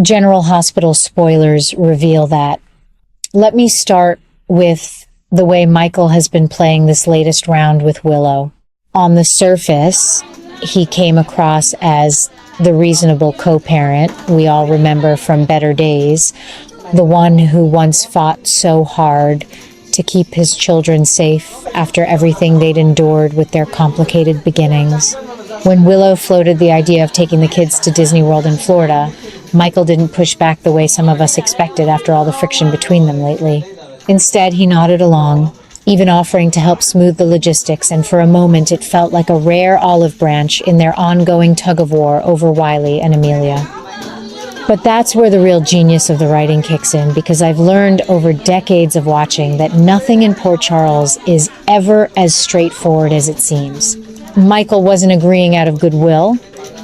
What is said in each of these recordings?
General Hospital spoilers reveal that. Let me start with the way Michael has been playing this latest round with Willow. On the surface, he came across as the reasonable co-parent we all remember from Better Days, the one who once fought so hard to keep his children safe after everything they'd endured with their complicated beginnings. When Willow floated the idea of taking the kids to Disney World in Florida, Michael didn't push back the way some of us expected after all the friction between them lately. Instead, he nodded along, even offering to help smooth the logistics, and for a moment it felt like a rare olive branch in their ongoing tug-of-war over Wiley and Amelia. But that's where the real genius of the writing kicks in, because I've learned over decades of watching that nothing in Port Charles is ever as straightforward as it seems. Michael wasn't agreeing out of goodwill.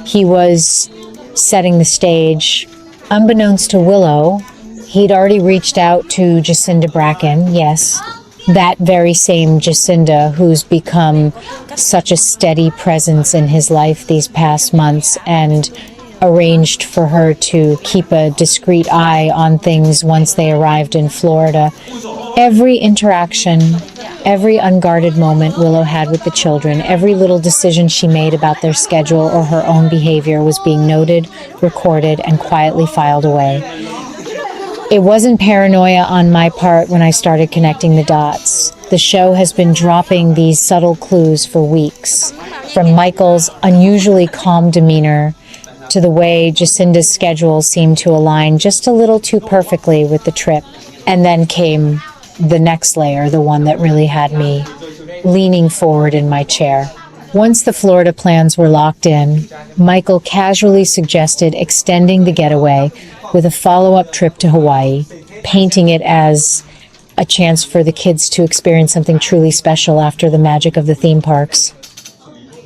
He was setting the stage. Unbeknownst to Willow, he'd already reached out to Jacinda Bracken, yes, that very same Jacinda who's become such a steady presence in his life these past months, and arranged for her to keep a discreet eye on things once they arrived in Florida. Every interaction, every unguarded moment Willow had with the children, every little decision she made about their schedule or her own behavior was being noted, recorded, and quietly filed away. It wasn't paranoia on my part when I started connecting the dots. The show has been dropping these subtle clues for weeks, from Michael's unusually calm demeanor to the way Jacinda's schedule seemed to align just a little too perfectly with the trip. And then came the next layer, the one that really had me leaning forward in my chair. Once the Florida plans were locked in, Michael casually suggested extending the getaway with a follow-up trip to Hawaii, painting it as a chance for the kids to experience something truly special after the magic of the theme parks.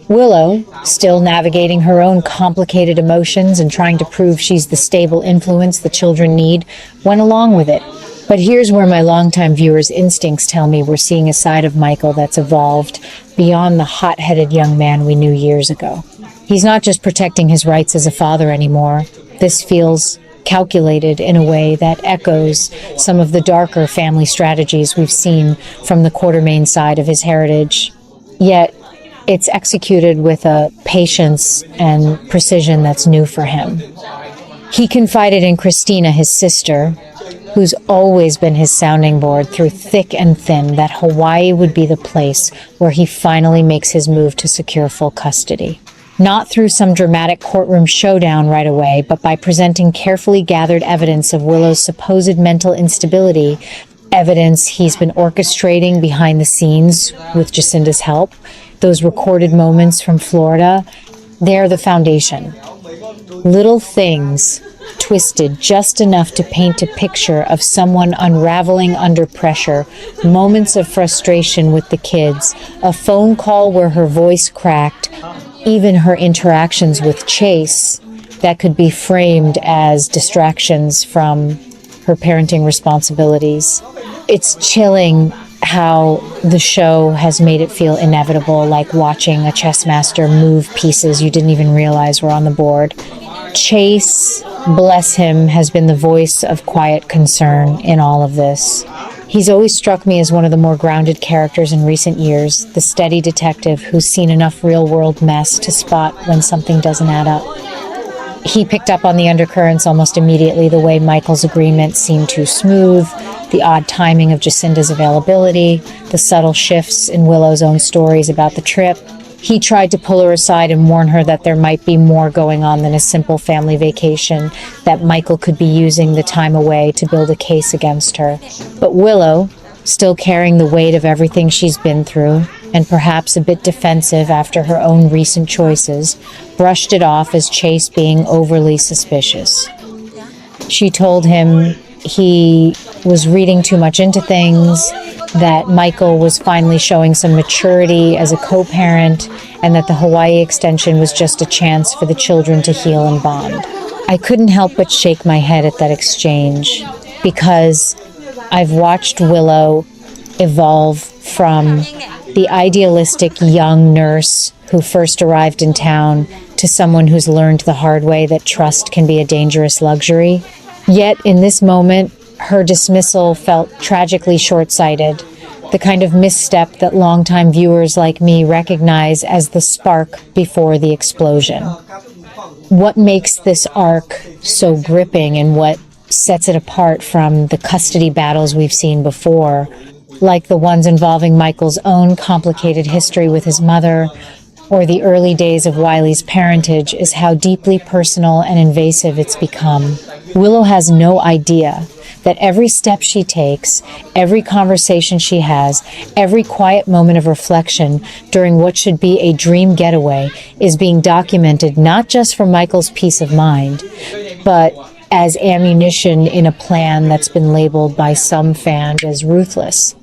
Willow, still navigating her own complicated emotions and trying to prove she's the stable influence the children need, went along with it. But here's where my longtime viewers' instincts tell me we're seeing a side of Michael that's evolved beyond the hot-headed young man we knew years ago. He's not just protecting his rights as a father anymore. This feels calculated in a way that echoes some of the darker family strategies we've seen from the Quartermaine side of his heritage. Yet, it's executed with a patience and precision that's new for him. He confided in Kristina, his sister, who's always been his sounding board through thick and thin, that Hawaii would be the place where he finally makes his move to secure full custody. Not through some dramatic courtroom showdown right away, but by presenting carefully gathered evidence of Willow's supposed mental instability, evidence he's been orchestrating behind the scenes with Jacinda's help. Those recorded moments from Florida, they're the foundation. Little things twisted just enough to paint a picture of someone unraveling under pressure, moments of frustration with the kids, a phone call where her voice cracked, even her interactions with Chase that could be framed as distractions from her parenting responsibilities. It's chilling how the show has made it feel inevitable, like watching a chess master move pieces you didn't even realize were on the board. Chase, bless him, has been the voice of quiet concern in all of this. He's always struck me as one of the more grounded characters in recent years, the steady detective who's seen enough real-world mess to spot when something doesn't add up. He picked up on the undercurrents almost immediately, the way Michael's agreement seemed too smooth, the odd timing of Jacinda's availability, the subtle shifts in Willow's own stories about the trip. He tried to pull her aside and warn her that there might be more going on than a simple family vacation, that Michael could be using the time away to build a case against her. But Willow, still carrying the weight of everything she's been through, and perhaps a bit defensive after her own recent choices, brushed it off as Chase being overly suspicious. She told him he was reading too much into things, that Michael was finally showing some maturity as a co-parent, and that the Hawaii extension was just a chance for the children to heal and bond. I couldn't help but shake my head at that exchange, because I've watched Willow evolve from the idealistic young nurse who first arrived in town to someone who's learned the hard way that trust can be a dangerous luxury. Yet, in this moment, her dismissal felt tragically short-sighted, the kind of misstep that longtime viewers like me recognize as the spark before the explosion. What makes this arc so gripping and what sets it apart from the custody battles we've seen before, like the ones involving Michael's own complicated history with his mother, or the early days of Wiley's parentage, is how deeply personal and invasive it's become. Willow has no idea that every step she takes, every conversation she has, every quiet moment of reflection during what should be a dream getaway is being documented not just for Michael's peace of mind, but as ammunition in a plan that's been labeled by some fans as ruthless.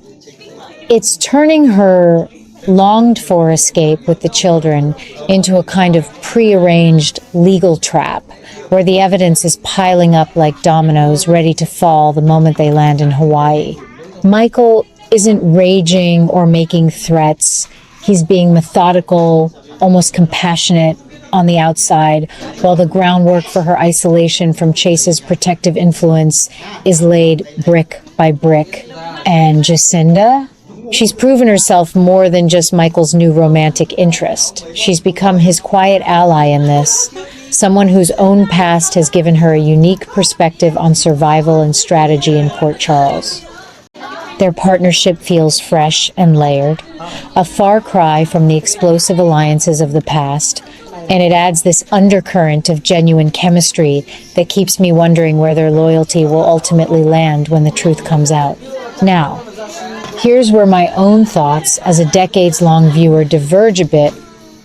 It's turning her longed-for escape with the children into a kind of prearranged legal trap, where the evidence is piling up like dominoes ready to fall the moment they land in Hawaii. Michael isn't raging or making threats. He's being methodical, almost compassionate on the outside, while the groundwork for her isolation from Chase's protective influence is laid brick by brick. And Jacinda? She's proven herself more than just Michael's new romantic interest. She's become his quiet ally in this, someone whose own past has given her a unique perspective on survival and strategy in Port Charles. Their partnership feels fresh and layered, a far cry from the explosive alliances of the past, and it adds this undercurrent of genuine chemistry that keeps me wondering where their loyalty will ultimately land when the truth comes out. Now, here's where my own thoughts as a decades-long viewer diverge a bit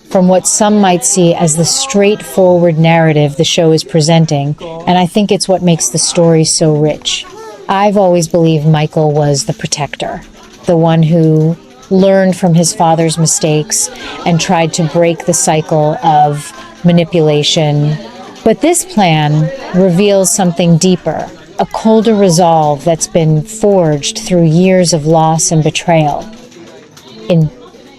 from what some might see as the straightforward narrative the show is presenting, and I think it's what makes the story so rich. I've always believed Michael was the protector, the one who learned from his father's mistakes and tried to break the cycle of manipulation. But this plan reveals something deeper, a colder resolve that's been forged through years of loss and betrayal. In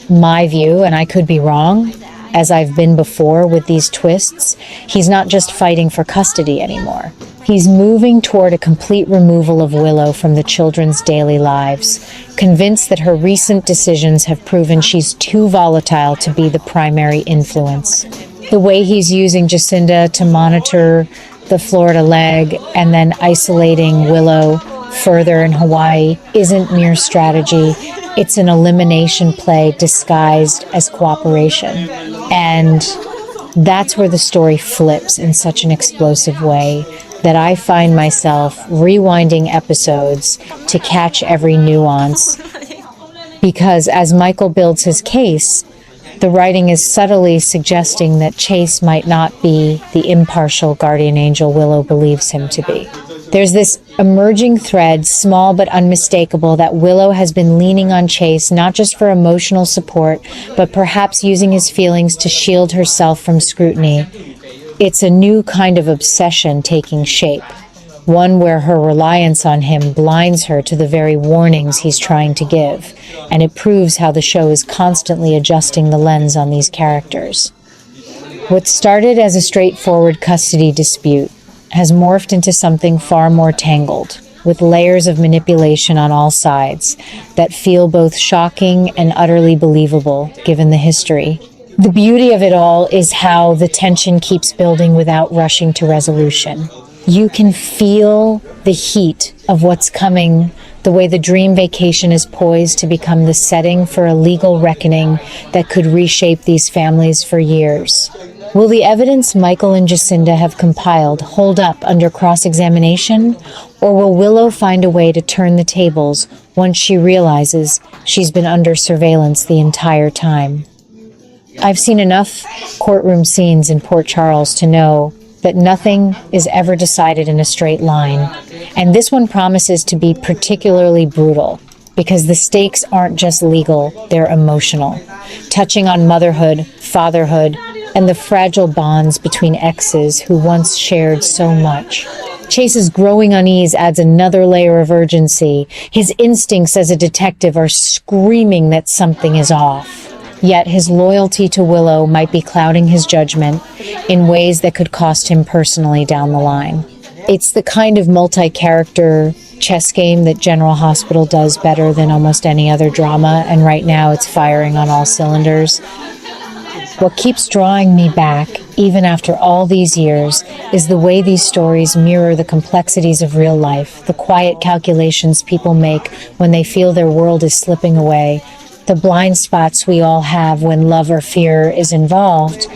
my view, and I could be wrong, as I've been before with these twists, he's not just fighting for custody anymore. He's moving toward a complete removal of Willow from the children's daily lives, convinced that her recent decisions have proven she's too volatile to be the primary influence. The way he's using Jacinda to monitor the Florida leg and then isolating Willow further in Hawaii isn't mere strategy. It's an elimination play disguised as cooperation. And that's where the story flips in such an explosive way that I find myself rewinding episodes to catch every nuance. Because as Michael builds his case, the writing is subtly suggesting that Chase might not be the impartial guardian angel Willow believes him to be. There's this emerging thread, small but unmistakable, that Willow has been leaning on Chase not just for emotional support, but perhaps using his feelings to shield herself from scrutiny. It's a new kind of obsession taking shape, one where her reliance on him blinds her to the very warnings he's trying to give, and it proves how the show is constantly adjusting the lens on these characters. What started as a straightforward custody dispute has morphed into something far more tangled, with layers of manipulation on all sides that feel both shocking and utterly believable given the history. The beauty of it all is how the tension keeps building without rushing to resolution. You can feel the heat of what's coming, the way the dream vacation is poised to become the setting for a legal reckoning that could reshape these families for years. Will the evidence Michael and Jacinda have compiled hold up under cross-examination, or will Willow find a way to turn the tables once she realizes she's been under surveillance the entire time? I've seen enough courtroom scenes in Port Charles to know that nothing is ever decided in a straight line, and this one promises to be particularly brutal because the stakes aren't just legal, they're emotional, touching on motherhood, fatherhood, and the fragile bonds between exes who once shared so much. Chase's growing unease adds another layer of urgency. His instincts as a detective are screaming that something is off. Yet his loyalty to Willow might be clouding his judgment in ways that could cost him personally down the line. It's the kind of multi-character chess game that General Hospital does better than almost any other drama, and right now it's firing on all cylinders. What keeps drawing me back, even after all these years, is the way these stories mirror the complexities of real life, the quiet calculations people make when they feel their world is slipping away, the blind spots we all have when love or fear is involved,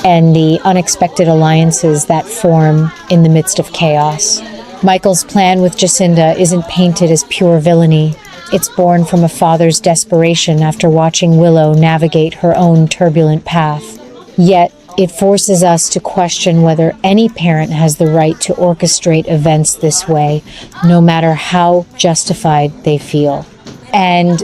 and the unexpected alliances that form in the midst of chaos. Michael's plan with Jacinda isn't painted as pure villainy. It's born from a father's desperation after watching Willow navigate her own turbulent path. Yet, it forces us to question whether any parent has the right to orchestrate events this way, no matter how justified they feel. And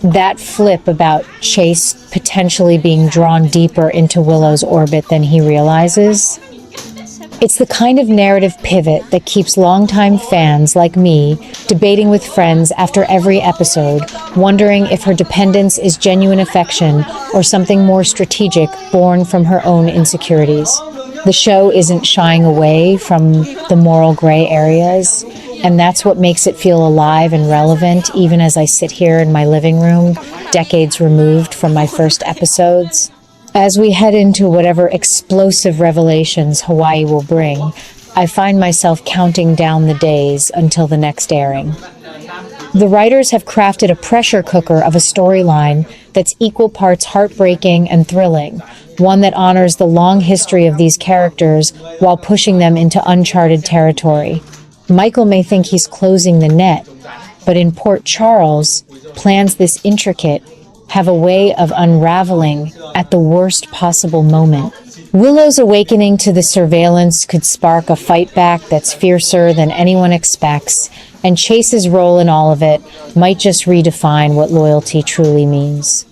that flip about Chase potentially being drawn deeper into Willow's orbit than he realizes, it's the kind of narrative pivot that keeps longtime fans like me debating with friends after every episode, wondering if her dependence is genuine affection or something more strategic born from her own insecurities. The show isn't shying away from the moral gray areas, and that's what makes it feel alive and relevant, even as I sit here in my living room, decades removed from my first episodes. As we head into whatever explosive revelations Hawaii will bring, I find myself counting down the days until the next airing. The writers have crafted a pressure cooker of a storyline that's equal parts heartbreaking and thrilling, one that honors the long history of these characters while pushing them into uncharted territory. Michael may think he's closing the net, but in Port Charles, plans this intricate have a way of unraveling at the worst possible moment. Willow's awakening to the surveillance could spark a fight back that's fiercer than anyone expects, and Chase's role in all of it might just redefine what loyalty truly means.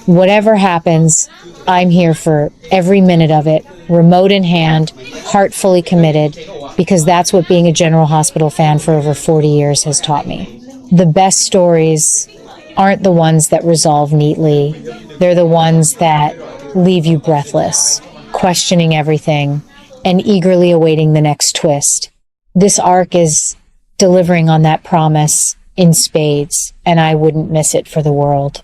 Whatever happens, I'm here for every minute of it, remote in hand, heart fully committed, because that's what being a General Hospital fan for over 40 years has taught me. The best stories aren't the ones that resolve neatly. They're the ones that leave you breathless, questioning everything, and eagerly awaiting the next twist. This arc is delivering on that promise in spades, and I wouldn't miss it for the world.